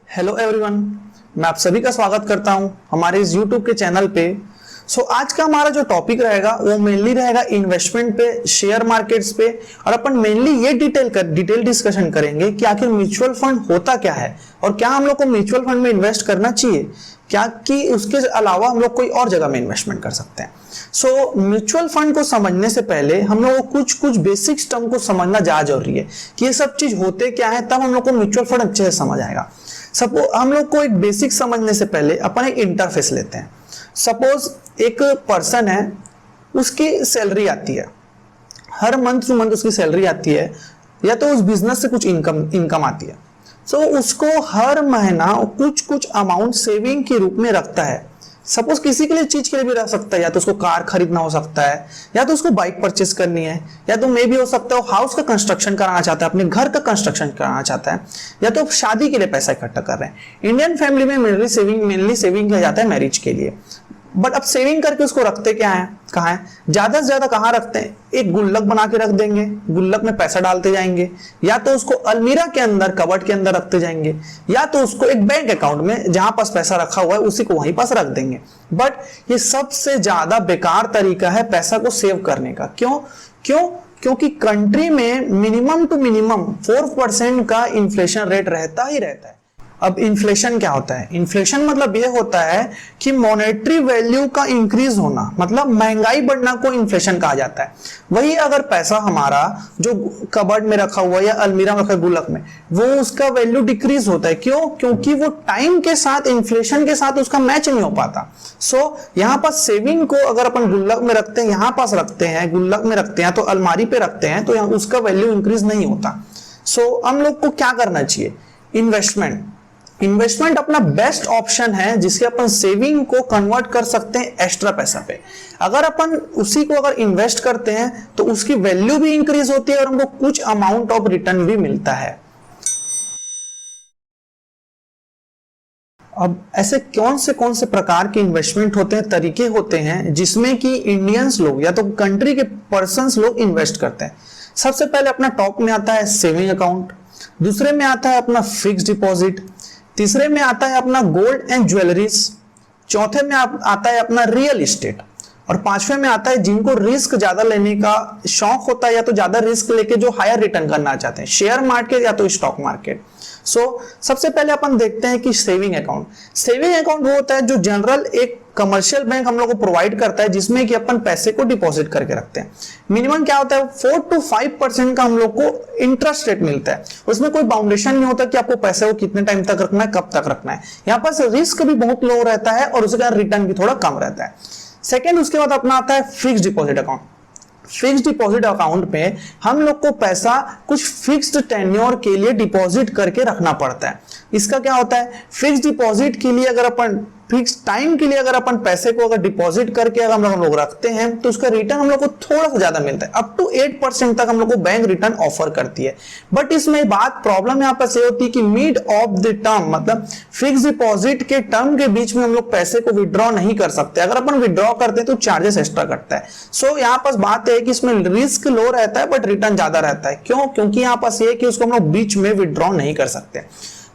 Hello everyone, मैं आप सभी का स्वागत करता हूं हमारे इस यूट्यूब के चैनल पे। आज का हमारा जो टॉपिक रहेगा वो मेनली रहेगा इन्वेस्टमेंट पे, शेयर मार्केट्स पे। और अपन मेनली ये डिटेल डिस्कशन करेंगे कि आखिर म्यूचुअल फंड होता क्या है और क्या हम लोग को म्यूचुअल फंड में इन्वेस्ट करना चाहिए, क्या कि उसके अलावा हम लोग कोई और जगह में इन्वेस्टमेंट कर सकते हैं। म्यूचुअल फंड को समझने से पहले हम लोग को कुछ बेसिक्स टर्म को समझना ज्यादा जरूरी है कि ये सब चीज होते क्या है, तब हम लोग को म्यूचुअल फंड अच्छे से समझ आएगा। हम लोग को एक बेसिक समझने से पहले अपन एक इंटरफेस लेते हैं। सपोज एक पर्सन है, उसकी सैलरी आती है, हर मंथ टू मंथ उसकी सैलरी आती है, या तो उस बिजनेस से कुछ इनकम आती है। उसको हर महीना कुछ अमाउंट सेविंग के रूप में रखता है। सपोज किसी के लिए चीज के लिए भी रख सकता है, या तो उसको कार खरीदना हो सकता है, या तो उसको बाइक परचेस करनी है, या तो मे भी हो सकता है हाउस का कंस्ट्रक्शन कराना चाहता है, अपने घर का कंस्ट्रक्शन कराना चाहता है, या तो शादी के लिए पैसा इकट्ठा कर रहे हैं। इंडियन फैमिली में मेनली सेविंग किया जाता है मैरिज के लिए। बट अब सेविंग करके उसको रखते क्या है, कहाँ है, ज्यादा से ज्यादा कहाँ रखते हैं, एक गुल्लक बना के रख देंगे, गुल्लक में पैसा डालते जाएंगे, या तो उसको अलमीरा के अंदर, कबर्ड के अंदर रखते जाएंगे, या तो उसको एक बैंक अकाउंट में जहां पास पैसा रखा हुआ है उसी को वहीं पास रख देंगे। बट ये सबसे ज्यादा बेकार तरीका है पैसा को सेव करने का। क्योंकि कंट्री में मिनिमम टू मिनिमम 4% का इन्फ्लेशन रेट रहता ही रहता है। अब इन्फ्लेशन क्या होता है? इन्फ्लेशन मतलब यह होता है कि मॉनेटरी वैल्यू का इंक्रीज होना, मतलब महंगाई बढ़ना को इन्फ्लेशन कहा जाता है। वही अगर पैसा हमारा जो कबर्ड में रखा हुआ या अलमीरा में रखा गुल्लक में, वो उसका वैल्यू डिक्रीज होता है। क्योंकि वो टाइम के साथ, इन्फ्लेशन के साथ उसका मैच नहीं हो पाता। यहाँ पर सेविंग को अगर अपन गुल्लक में रखते हैं, यहाँ पास रखते हैं, गुल्लक में रखते हैं, तो अलमारी पे रखते हैं, तो यहाँ उसका वैल्यू इंक्रीज नहीं होता। हम लोग को क्या करना चाहिए? इन्वेस्टमेंट अपना बेस्ट ऑप्शन है जिसके अपन सेविंग को कन्वर्ट कर सकते हैं एक्स्ट्रा पैसा पे। अगर अपन उसी को अगर इन्वेस्ट करते हैं तो उसकी वैल्यू भी इंक्रीज होती है और हमको कुछ अमाउंट ऑफ रिटर्न भी मिलता है। अब ऐसे कौन से प्रकार के इन्वेस्टमेंट होते हैं, तरीके होते हैं जिसमें कि इंडियंस लोग या तो कंट्री के पर्संस लोग इन्वेस्ट करते हैं। सबसे पहले अपना टॉप में आता है सेविंग अकाउंट, दूसरे में आता है अपना फिक्स डिपॉजिट, तीसरे में आता है अपना गोल्ड एंड ज्वेलरीज, चौथे में आता है अपना रियल एस्टेट, और पांचवें में आता है जिनको रिस्क ज्यादा लेने का शौक होता है या तो ज्यादा रिस्क लेके जो हायर रिटर्न करना चाहते हैं, शेयर मार्केट या तो स्टॉक मार्केट। सबसे पहले अपन देखते हैं कि सेविंग अकाउंट वो होता है जो जनरल एक कमर्शियल बैंक हम लोग को प्रोवाइड करता है, जिसमें कि अपन पैसे को डिपॉजिट करके रखते हैं। मिनिमम क्या होता है, 4 to 5% का हम लोग को इंटरेस्ट रेट मिलता है। उसमें कोई बाउंडेशन नहीं होता कि आपको पैसे को कितने टाइम तक रखना है, कब तक रखना है। यहाँ पर रिस्क भी बहुत लो रहता है और उसके कारण रिटर्न भी थोड़ा कम रहता है। सेकेंड, उसके बाद अपना आता है fix deposit account. Fix deposit account में हम लोग को पैसा कुछ फिक्स्ड टेन्योर के लिए डिपॉजिट करके रखना पड़ता है। इसका क्या होता है, फिक्स डिपॉजिट के लिए अगर अपन फिक्स टाइम के लिए अगर अपन पैसे को अगर डिपॉजिट करके अगर हम लोग रखते हैं तो उसका रिटर्न हम लोग को थोड़ा सा ज्यादा मिलता है, अप टू 8% तक हम लोग को बैंक रिटर्न ऑफर करती है। बट इसमें बात प्रॉब्लम यहाँ पर से होती है कि मिड ऑफ द टर्म, मतलब फिक्स डिपॉजिट के टर्म के बीच में हम लोग पैसे को विड्रॉ नहीं कर सकते। अगर अपन विड्रॉ करते हैं तो चार्जेस एक्स्ट्रा कटता है। यहाँ पर बात है कि इसमें रिस्क लो रहता है बट रिटर्न ज्यादा रहता है। क्योंकि यहाँ पर ये है कि उसको हम लोग बीच में विड्रॉ नहीं कर सकते।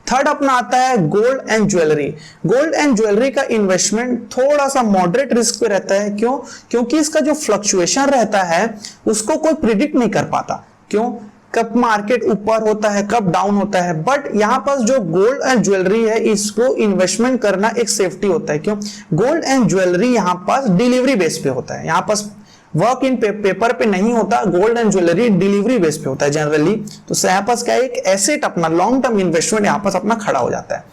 थर्ड अपना आता है गोल्ड एंड ज्वेलरी का इन्वेस्टमेंट थोड़ा सा मॉडरेट रिस्क पे रहता है। क्योंकि इसका जो फ्लक्चुएशन रहता है उसको कोई प्रिडिक्ट नहीं कर पाता। कब मार्केट ऊपर होता है, कब डाउन होता है। बट यहाँ पास जो गोल्ड एंड ज्वेलरी है, इसको इन्वेस्टमेंट करना एक सेफ्टी होता है। गोल्ड एंड ज्वेलरी यहाँ पास डिलीवरी बेस पे होता है, यहाँ पास वर्क इन पेपर पे नहीं होता। Gold and jewellery delivery base पे होता है जनरली। तो यहाँ पास क्या है, एक एसेट अपना लॉन्ग टर्म इन्वेस्टमेंट यहाँ पास अपना खड़ा हो जाता है।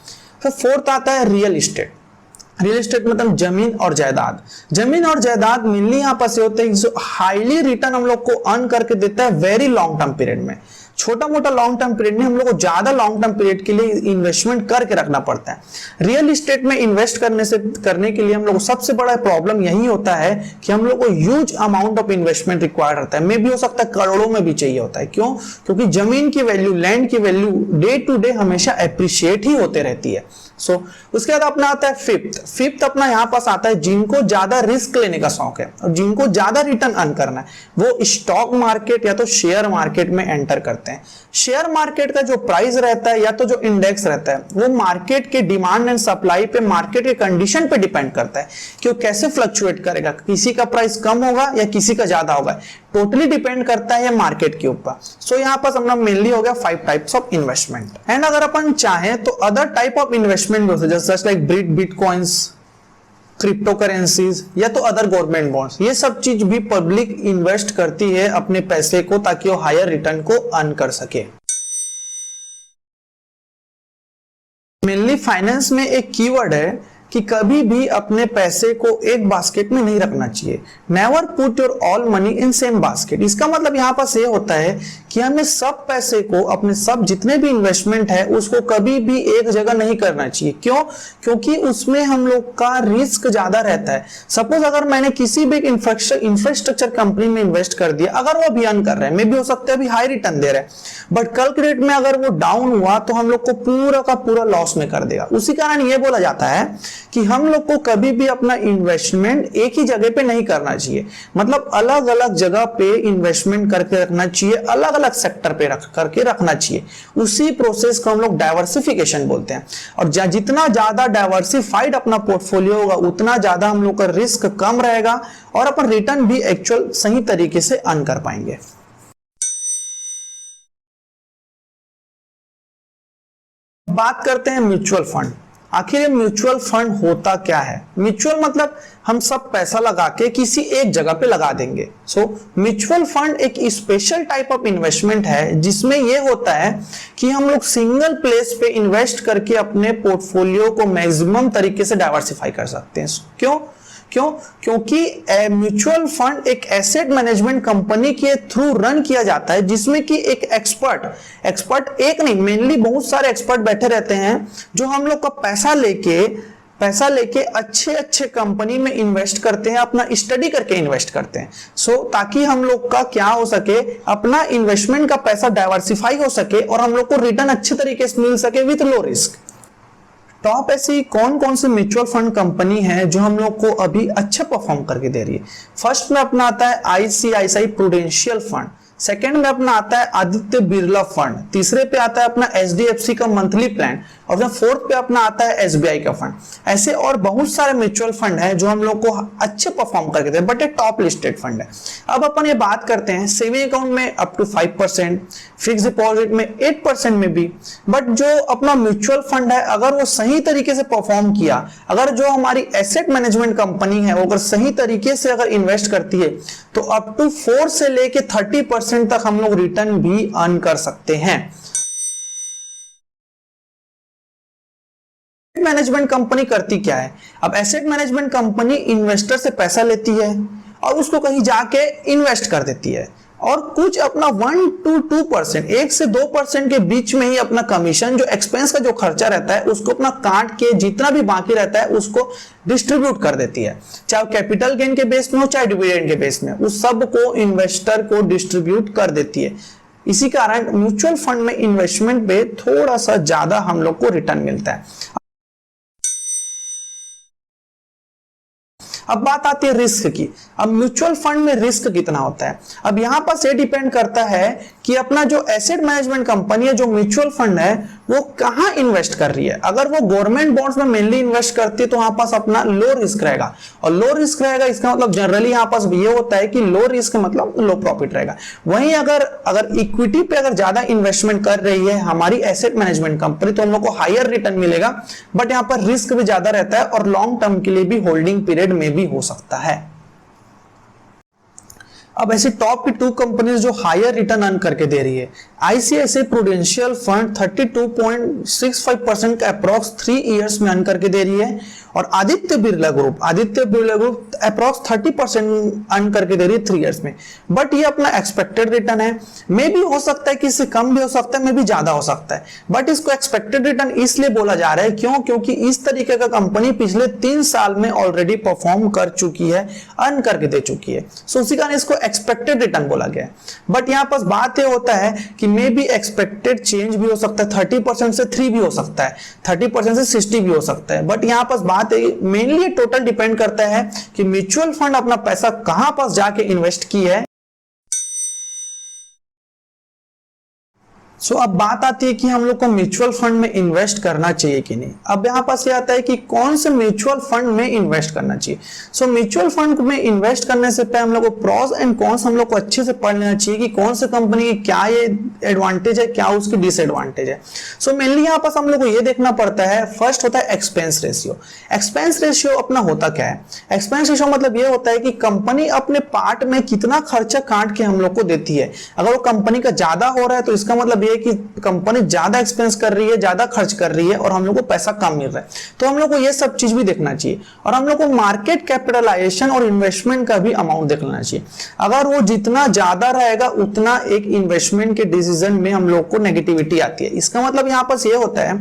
फिर फोर्थ आता है रियल एस्टेट मतलब जमीन और जायदाद मेनली यहाँ पास होते हैं जो हाईली रिटर्न हम लोग को अर्न करके देता है वेरी लॉन्ग टर्म पीरियड में। छोटा मोटा लॉन्ग टर्म पीरियड में हम लोग को ज्यादा लॉन्ग टर्म पीरियड के लिए इन्वेस्टमेंट करके रखना पड़ता है। रियल एस्टेट में इन्वेस्ट करने के लिए हम लोग को सबसे बड़ा प्रॉब्लम यही होता है कि हम लोग को huge amount of investment required रहता है। मे भी हो सकता है करोड़ों में भी चाहिए होता है। क्योंकि जमीन की वैल्यू, लैंड की वैल्यू डे टू डे हमेशा एप्रिशिएट ही होते रहती है। उसके बाद अपना आता है फिफ्थ अपना यहाँ पास आता है जिनको ज्यादा रिस्क लेने का शौक है और जिनको ज्यादा रिटर्न अर्न करना है, वो स्टॉक मार्केट या तो शेयर मार्केट में एंटर करते हैं। शेयर मार्केट का जो प्राइस रहता है या तो जो इंडेक्स रहता है वो मार्केट के डिमांड एंड सप्लाई पे, मार्केट के कंडीशन पे डिपेंड करता है कि वो कैसे फ्लक्चुएट करेगा, किसी का प्राइस कम होगा या किसी का ज्यादा होगा, टोटली डिपेंड करता है मार्केट के ऊपर। सो यहाँ पास अपना मेनली हो गया 5 टाइप्स ऑफ इन्वेस्टमेंट। एंड अगर अपन चाहें तो अदर टाइप ऑफ इन्वेस्टमेंट भी होते हैं, just like bitcoins, crypto currencies या तो अदर गवर्नमेंट बॉन्ड्स। ये सब चीज भी पब्लिक इन्वेस्ट करती है अपने पैसे को ताकि वो हायर रिटर्न को अर्न कर सके। मेनली फाइनेंस में एक कीवर्ड है कि कभी भी अपने पैसे को एक बास्केट में नहीं रखना चाहिए। Never put your all money in same basket. इसका मतलब यहाँ पास ये होता है कि हमें सब पैसे को, अपने सब जितने भी इन्वेस्टमेंट है उसको कभी भी एक जगह नहीं करना चाहिए। क्यों? क्योंकि उसमें हम लोग का रिस्क ज्यादा रहता है। सपोज अगर मैंने किसी भी इंफ्रास्ट्रक्चर कंपनी में इन्वेस्ट कर दिया, अगर वो अभी अर्न कर रहे हैं, मे भी हो सकता है अभी हाई रिटर्न दे रहे हैं, बट कल के डेट में अगर वो डाउन हुआ तो हम लोग को पूरा का पूरा लॉस में कर देगा। उसी कारण ये बोला जाता है कि हम लोग को कभी भी अपना इन्वेस्टमेंट एक ही जगह पे नहीं करना चाहिए, मतलब अलग अलग जगह पे इन्वेस्टमेंट करके रखना चाहिए, अलग अलग सेक्टर पे रख करके रखना चाहिए। उसी प्रोसेस को हम लोग डाइवर्सिफिकेशन बोलते हैं। और जितना ज्यादा डाइवर्सिफाइड अपना पोर्टफोलियो होगा उतना ज्यादा हम लोग का रिस्क कम रहेगा और अपन रिटर्न भी एक्चुअल सही तरीके से अर्न कर पाएंगे। बात करते हैं म्यूचुअल फंड। आखिर ये म्यूचुअल फंड होता क्या है? म्यूचुअल मतलब हम सब पैसा लगा के किसी एक जगह पे लगा देंगे। म्यूचुअल फंड एक स्पेशल टाइप ऑफ इन्वेस्टमेंट है जिसमें ये होता है कि हम लोग सिंगल प्लेस पे इन्वेस्ट करके अपने पोर्टफोलियो को मैक्सिमम तरीके से डाइवर्सिफाई कर सकते हैं। क्योंकि म्यूचुअल फंड एक एसेट मैनेजमेंट कंपनी के थ्रू रन किया जाता है जिसमें कि एक एक्सपर्ट एक नहीं, मेनली बहुत सारे एक्सपर्ट बैठे रहते हैं जो हम लोग का पैसा लेके अच्छे कंपनी में इन्वेस्ट करते हैं, अपना स्टडी करके इन्वेस्ट करते हैं। ताकि हम लोग का क्या हो सके, अपना इन्वेस्टमेंट का पैसा डाइवर्सिफाई हो सके और हम लोग को रिटर्न अच्छे तरीके से मिल सके विथ लो रिस्क। टॉप ऐसी कौन कौन सी म्यूचुअल फंड कंपनी है जो हम लोग को अभी अच्छा परफॉर्म करके दे रही है? फर्स्ट में अपना आता है आईसीआईसीआई प्रूडेंशियल फंड, सेकंड में अपना आता है आदित्य बिरला फंड, तीसरे पे आता है अपना एचडीएफसी का मंथली प्लान और फोर्थ पे अपना आता है एसबीआई का फंड। ऐसे और बहुत सारे म्यूचुअल फंड है जो हम लोग को अच्छे परफॉर्म करके दे, बट ये टॉप लिस्टेड फंड है। अब अपन ये बात करते हैं सेविंग अकाउंट में अप टू 5%, फिक्स डिपॉजिट में 8% में भी। बट जो अपना म्यूचुअल फंड है अगर वो सही तरीके से परफॉर्म किया, अगर जो हमारी एसेट मैनेजमेंट कंपनी है वो अगर सही तरीके से अगर इन्वेस्ट करती है तो अप टू 4 से लेके 30% तक हम लोग रिटर्न भी अर्न कर सकते हैं। मैनेजमेंट कंपनी करती क्या है? अब एसेट मैनेजमेंट कंपनी इन्वेस्टर से पैसा लेती है और उसको कहीं जाके इन्वेस्ट कर देती है और कुछ अपना 1 to 2%, 1 से 2% के बीच में ही अपना कमीशन, जो एक्सपेंस का जो खर्चा रहता है उसको अपना काट के जितना भी बाकी रहता है उसको डिस्ट्रीब्यूट कर देती है, चाहे कैपिटल गेन के बेस में हो चाहे डिविडेंड के बेस में, उस सब को इन्वेस्टर को डिस्ट्रीब्यूट कर देती है। इसी कारण म्यूचुअल फंड में इन्वेस्टमेंट पे थोड़ा सा ज्यादा हम लोग को रिटर्न मिलता है। अब बात आती है रिस्क की। अब म्यूचुअल फंड में रिस्क कितना होता है? अब यहां पर से डिपेंड करता है कि अपना जो एसेट मैनेजमेंट कंपनी है, जो म्यूचुअल फंड है, वो कहां इन्वेस्ट कर रही है। अगर वो गवर्नमेंट बॉन्ड्स में मेनली इन्वेस्ट करती है तो वहां पास अपना लो रिस्क रहेगा, और लो रिस्क रहेगा इसका मतलब जनरली यहां पास ये होता है कि लो रिस्क मतलब लो प्रॉफिट रहेगा। वहीं अगर इक्विटी पे अगर ज्यादा इन्वेस्टमेंट कर रही है हमारी एसेट मैनेजमेंट कंपनी तो हम लोग को हायर रिटर्न मिलेगा, बट यहां पर रिस्क भी ज्यादा रहता है और लॉन्ग टर्म के लिए भी होल्डिंग पीरियड में भी हो सकता है। अब ऐसी टॉप की 2 कंपनीज जो हायर रिटर्न अर्न करके दे रही है, आईसीआईसीआई प्रूडेंशियल फंड 32.65% का अप्रॉक्स 3 इयर्स में अर्न करके दे रही है, और Aditya Birla group approx 30% earn करके दे रही है 3 इयर्स में। बट ये अपना एक्सपेक्टेड रिटर्न है, मे भी हो सकता है कि इससे कम भी हो सकता है, मे भी ज्यादा हो सकता है, बट इसको एक्सपेक्टेड रिटर्न इसलिए बोला जा रहा है क्यों, क्योंकि इस तरीके का कंपनी पिछले 3 साल में ऑलरेडी परफॉर्म कर चुकी है, अर्न करके दे चुकी है, सो उसी कारण इसको एक्सपेक्टेड रिटर्न बोला गया है। बट यहाँ पर बात यह होता है कि मे बी एक्सपेक्टेड चेंज भी हो सकता है, 30% से 3 भी हो सकता है, 30% से 60 भी हो सकता है। बट यहाँ पर बात है मेनली टोटल डिपेंड करता है कि म्यूचुअल फंड अपना पैसा कहां पर जाके इन्वेस्ट की है। सो अब बात आती है कि हम लोग को म्यूचुअल फंड में इन्वेस्ट करना चाहिए कि नहीं। अब यहाँ पास ये आता है कि कौन से म्यूचुअल फंड में इन्वेस्ट करना चाहिए। सो म्यूचुअल फंड में इन्वेस्ट करने से पहले हम लोग को प्रॉस एंड कॉन्स हम लोग को अच्छे से पढ़ लेना चाहिए कि कौन से कंपनी की क्या ये एडवांटेज है, क्या उसकी डिसएडवांटेज है। सो मेनली यहाँ पास हम लोग को ये देखना पड़ता है, फर्स्ट होता है एक्सपेंस रेशियो। एक्सपेंस रेशियो अपना होता क्या है? एक्सपेंस रेशियो मतलब ये होता है कि कंपनी अपने पार्ट में कितना खर्चा काट के हम लोग को देती है। अगर वो कंपनी का ज्यादा हो रहा है तो इसका मतलब कि कंपनी ज्यादा एक्सपेंस कर रही है, ज्यादा खर्च कर रही है और हम लोग को पैसा कम मिल रहा है, तो हम लोग को ये सब चीज भी देखना चाहिए। और हम लोग को मार्केट कैपिटलाइजेशन और इन्वेस्टमेंट का भी अमाउंट देख लेना चाहिए। अगर वो जितना ज्यादा रहेगा उतना एक इन्वेस्टमेंट के डिसीजन में हम लोग को नेगेटिविटी आती है। इसका मतलब यहाँ पर ये होता है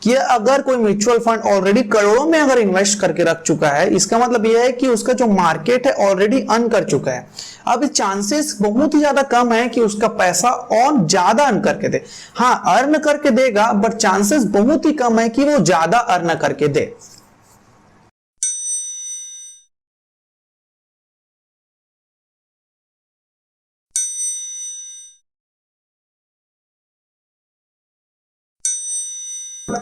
कि अगर कोई म्यूचुअल फंड ऑलरेडी करोड़ों में अगर इन्वेस्ट करके रख चुका है, इसका मतलब यह है कि उसका जो मार्केट है ऑलरेडी अर्न कर चुका है। अब चांसेस बहुत ही ज्यादा कम है कि उसका पैसा और ज्यादा अर्न करके दे। हाँ, अर्न करके देगा, बट चांसेस बहुत ही कम है कि वो ज्यादा अर्न करके दे।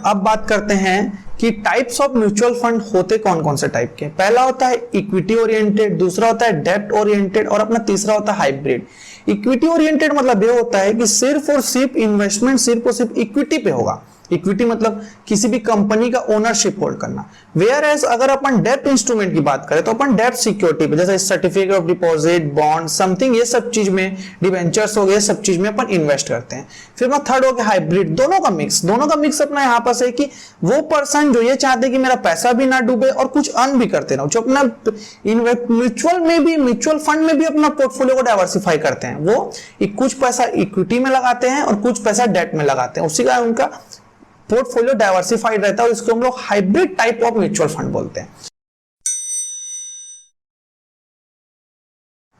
अब बात करते हैं कि टाइप्स ऑफ म्यूचुअल फंड होते कौन कौन से टाइप के। पहला होता है इक्विटी ओरिएंटेड, दूसरा होता है डेब्ट ओरिएंटेड और अपना तीसरा होता है हाइब्रिड। इक्विटी ओरिएंटेड मतलब ये होता है कि सिर्फ और सिर्फ इन्वेस्टमेंट सिर्फ और सिर्फ इक्विटी पे होगा। इक्विटी मतलब किसी भी कंपनी का ओनरशिप होल्ड करना। वेयर एज अगर अपन डेब्ट इंस्ट्रूमेंट की बात करें तो अपन डेब्ट सिक्योरिटी पे, जैसे certificate of deposit, bond, something, ये सब चीज में, डिबेंचर्स हो गए, सब चीज में अपन इन्वेस्ट करते हैं। फिर मैं थर्ड हो गया हाइब्रिड, दोनों का मिक्स अपना यहाँ पर है कि वो पर्सन जो ये चाहते कि मेरा पैसा भी ना डूबे और कुछ अर्न भी करते रहो, जो अपना म्यूचुअल फंड में भी अपना पोर्टफोलियो को डाइवर्सिफाई करते हैं। वो कुछ पैसा इक्विटी में लगाते हैं और कुछ पैसा डेट में लगाते हैं, उसी का उनका पोर्टफोलियो डाइवर्सिफाइड रहता है और इसको हम लोग hybrid type of mutual fund बोलते हैं।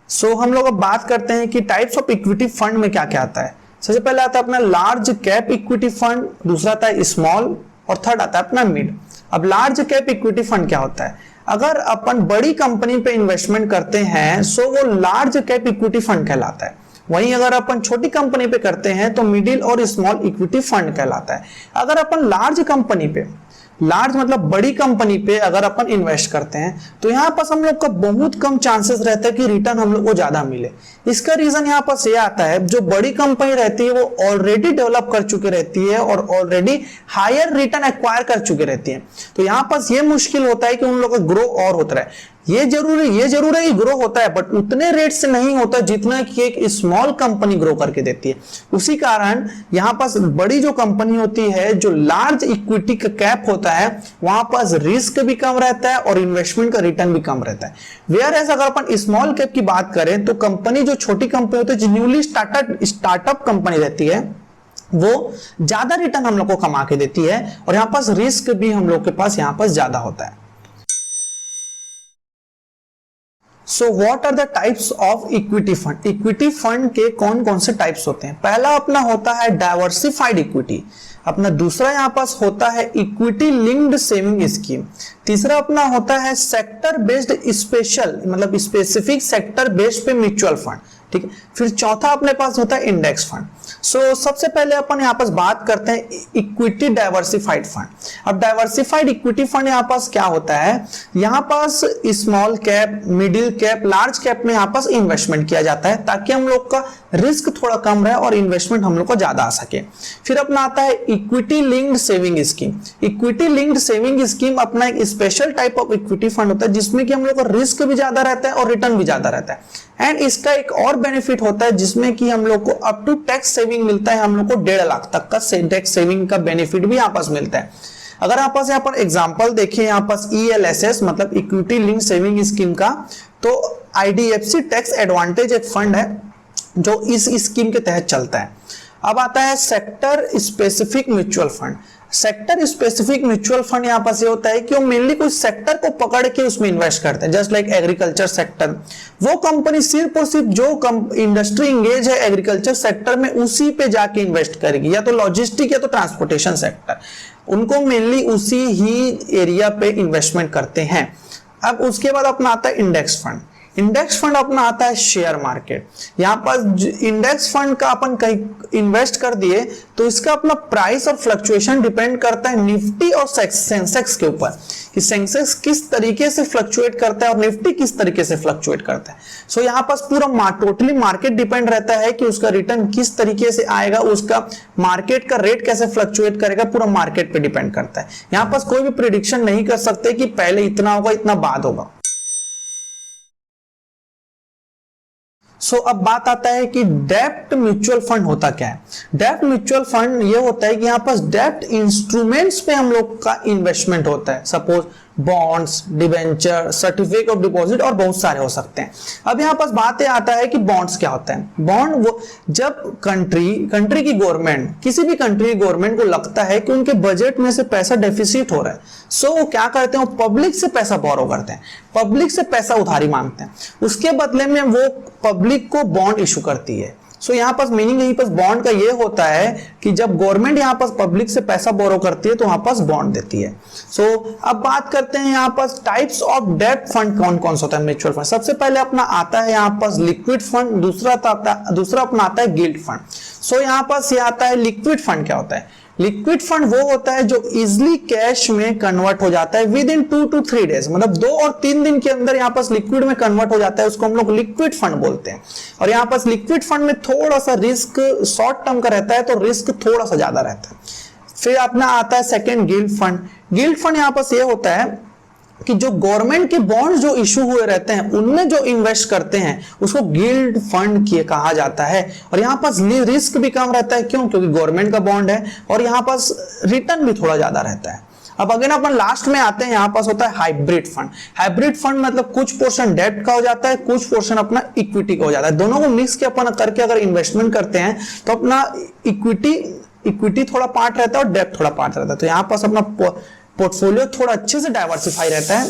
सो हम लोग अब बात करते हैं कि टाइप्स ऑफ इक्विटी फंड में क्या क्या आता है। सबसे पहले आता है अपना लार्ज कैप इक्विटी फंड, दूसरा आता है स्मॉल और थर्ड आता है अपना मिड। अब लार्ज कैप इक्विटी फंड क्या होता है? अगर अपन बड़ी कंपनी पे इन्वेस्टमेंट करते हैं सो वो लार्ज कैप इक्विटी फंड कहलाता है। वहीं अगर अपन छोटी कंपनी पे करते हैं तो मिडिल और स्मॉल इक्विटी फंड कहलाता है। अगर अपन लार्ज कंपनी पे, लार्ज मतलब बड़ी कंपनी पे अगर अपन इन्वेस्ट करते हैं तो यहाँ पर हम लोग का बहुत कम चांसेस रहता है कि रिटर्न हम लोग को ज्यादा मिले। इसका रीजन यहाँ पर ये आता है, जो बड़ी कंपनी रहती है वो ऑलरेडी डेवलप कर चुकी रहती है और ऑलरेडी हायर रिटर्न एक्वायर कर चुकी रहती है। तो यहाँ पर ये मुश्किल होता है कि उन लोगों का ग्रो और होता है। ये जरूर है कि ग्रो होता है, बट उतने रेट से नहीं होता जितना कि एक स्मॉल कंपनी ग्रो करके देती है। उसी कारण यहाँ पास बड़ी जो कंपनी होती है, जो लार्ज इक्विटी का कैप होता है, वहां पास रिस्क भी कम रहता है और इन्वेस्टमेंट का रिटर्न भी कम रहता है। वेयर एज अगर अपन स्मॉल कैप की बात करें तो कंपनी जो छोटी कंपनी होती है, जो न्यूली स्टार्टअप कंपनी रहती है, वो ज्यादा रिटर्न हम लोग को कमा के देती है और यहाँ पास रिस्क भी हम लोग के पास यहाँ पास ज्यादा होता है। So what are the types of equity fund? Equity fund के कौन कौन से टाइप्स होते हैं? पहला अपना होता है डाइवर्सिफाइड इक्विटी, अपना दूसरा यहाँ पास होता है इक्विटी लिंक्ड सेविंग स्कीम, तीसरा अपना होता है सेक्टर बेस्ड स्पेशल मतलब स्पेसिफिक सेक्टर बेस्ड पे म्यूचुअल फंड, ठीक है। फिर चौथा अपने पास होता है इंडेक्स फंड। सो सबसे पहले अपन यहाँ पास बात करते हैं इक्विटी डाइवर्सिफाइड फंड। अब डाइवर्सिफाइड इक्विटी फंड यहाँ पास क्या होता है? यहाँ पास small cap, middle cap, large cap में यहाँ पास इन्वेस्टमेंट किया जाता है ताकि हम लोग का रिस्क थोड़ा कम रहे और इन्वेस्टमेंट हम लोग को ज्यादा आ सके। फिर अपना आता है equity linked saving scheme. Equity linked saving scheme अपना एक special type of equity fund होता है जिसमें कि हम लोग का रिस्क भी ज्यादा रहता है और रिटर्न भी ज्यादा रहता है। एंड इसका एक और बेनिफिट होता है जिसमें कि हम लोग को अप टू टैक्स सेविंग मिलता है, हम लोग को 1.5 लाख तक का टैक्स सेविंग का बेनिफिट भी यहाँ पास मिलता है। अगर आप यहाँ पर एग्जांपल देखें यहाँ पर ELSS मतलब इक्विटी लिंक सेविंग स्कीम का, तो IDFC टैक्स एडवांटेज एक फंड है जो इस स्कीम के तहत चलता है। अब आता है sector specific mutual fund. Sector specific mutual fund यहाँ पर से होता है कि वो मेनली कुछ सेक्टर को पकड़ के उसमें इन्वेस्ट करते हैं, जस्ट लाइक एग्रीकल्चर सेक्टर। वो कंपनी सिर्फ और सिर्फ जो इंडस्ट्री इंगेज है एग्रीकल्चर सेक्टर में उसी पे जाके इन्वेस्ट करेगी, या तो लॉजिस्टिक या तो ट्रांसपोर्टेशन सेक्टर, उनको मेनली उसी ही एरिया पे इन्वेस्टमेंट करते हैं। अब उसके बाद अपना आता है इंडेक्स फंड। इंडेक्स फंड अपना आता है शेयर मार्केट। यहाँ पर इंडेक्स फंड का अपन कहीं इन्वेस्ट कर दिए तो इसका अपना प्राइस और फ्लक्चुएशन डिपेंड करता है निफ्टी और सेंसेक्स के ऊपर, कि सेंसेक्स किस तरीके से फ्लक्चुएट करता है और निफ्टी किस तरीके से फ्लक्चुएट करता है। सो यहाँ पर पूरा टोटली मार्केट डिपेंड रहता है कि उसका रिटर्न किस तरीके से आएगा, उसका मार्केट का रेट कैसे फ्लक्चुएट करेगा, पूरा मार्केट पे डिपेंड करता है। यहाँ पर कोई भी प्रिडिक्शन नहीं कर सकते कि पहले इतना होगा इतना बाद होगा। सो अब बात आता है कि डेब्ट म्यूचुअल फंड होता क्या है। डेब्ट म्यूचुअल फंड ये होता है कि यहाँ पर डेब्ट इंस्ट्रूमेंट्स पे हम लोग का इन्वेस्टमेंट होता है, suppose bonds, debenture, certificate of deposit और बहुत सारे हो सकते हैं। अब यहाँ पास बात आता है कि बॉन्ड्स क्या होता है। बॉन्ड वो जब कंट्री की गवर्नमेंट, किसी भी कंट्री की गवर्नमेंट को लगता है कि उनके बजट में से पैसा डेफिसिट हो रहा है, सो वो क्या करते हैं, वो पब्लिक से पैसा बोरो करते हैं, पब्लिक से पैसा उधारी मांगते हैं, उसके बदले में वो पब्लिक को बॉन्ड इशू करती है। सो यहाँ पर मीनिंग यहीं पर बॉन्ड का ये होता है कि जब गवर्नमेंट यहाँ पर पब्लिक से पैसा बोरो करती है तो वहां पर बॉन्ड देती है। सो अब बात करते हैं यहाँ पर टाइप्स ऑफ डेब्ट फंड कौन कौन सा होता है म्यूचुअल फंड। सबसे पहले अपना आता है यहाँ पर लिक्विड फंड, दूसरा अपना आता है गिल्ड फंड। सो यहाँ पर ये आता है लिक्विड फंड। क्या होता है लिक्विड फंड? वो होता है जो इजिली कैश में कन्वर्ट हो जाता है विद इन 2 to 3 डेज, मतलब 2 और 3 दिन के अंदर यहाँ पर लिक्विड में कन्वर्ट हो जाता है, उसको हम लोग लिक्विड फंड बोलते हैं। और यहाँ पर लिक्विड फंड में थोड़ा सा रिस्क शॉर्ट टर्म का रहता है, तो रिस्क थोड़ा सा ज्यादा रहता है। फिर अपना आता है second guild fund. Guild fund यहाँ पर ये होता है कि जो गवर्नमेंट के बॉन्ड जो इशू हुए रहते हैं उनमें जो इन्वेस्ट करते हैं उसको गिल्ड फंड कहा जाता है। और यहाँ पास रिस्क भी कम रहता है, क्यों? क्योंकि गवर्नमेंट का बॉन्ड है और यहाँ पास रिटर्न भी थोड़ा ज्यादा रहता है। अब अगर अपन लास्ट में आते हैं, यहाँ पास होता है हाइब्रिड फंड। हाइब्रिड फंड मतलब कुछ पोर्शन डेब्ट का हो जाता है, कुछ पोर्शन अपना इक्विटी का हो जाता है। दोनों को मिक्स के अपन करके अगर इन्वेस्टमेंट करते हैं तो अपना इक्विटी थोड़ा पार्ट रहता है और डेब्ट थोड़ा पार्ट रहता है। तो यहाँ पास अपना पोर्टफोलियो थोड़ा अच्छे से डाइवर्सिफाई रहता है।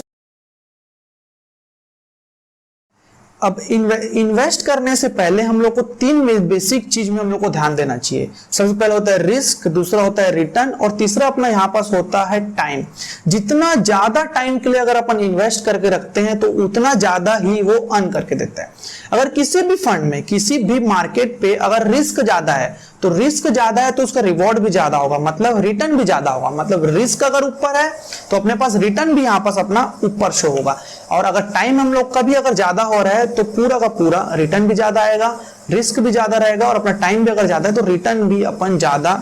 अब इन्वेस्ट करने से पहले हम लोग को 3 बेसिक चीज में हम लोग को ध्यान देना चाहिए। सबसे पहले होता है रिस्क, दूसरा होता है रिटर्न और तीसरा अपना यहाँ पास होता है टाइम। जितना ज्यादा टाइम के लिए अगर अपन इन्वेस्ट करके रखते हैं तो उतना ज्यादा ही वो अर्न करके देता है। अगर किसी भी फंड में, किसी भी मार्केट पे अगर रिस्क ज्यादा है तो रिस्क ज्यादा है तो उसका रिवॉर्ड भी ज्यादा होगा, मतलब रिटर्न भी ज्यादा होगा। मतलब रिस्क अगर ऊपर है तो अपने पास रिटर्न भी यहाँ पास अपना ऊपर शो होगा। और अगर टाइम हम लोग का भी अगर ज्यादा हो रहा है तो पूरा का पूरा रिटर्न भी ज्यादा आएगा, रिस्क भी ज्यादा रहेगा और अपना टाइम भी अगर ज्यादा है तो रिटर्न भी अपन ज्यादा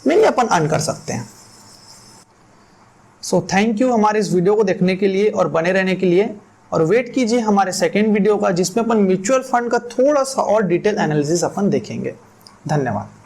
में अपन अर्न कर सकते हैं। सो थैंक यू हमारे इस वीडियो को देखने के लिए और बने रहने के लिए, और वेट कीजिए हमारे सेकेंड वीडियो का जिसमें अपन म्यूचुअल फंड का थोड़ा सा और डिटेल एनालिसिस अपन देखेंगे। धन्यवाद।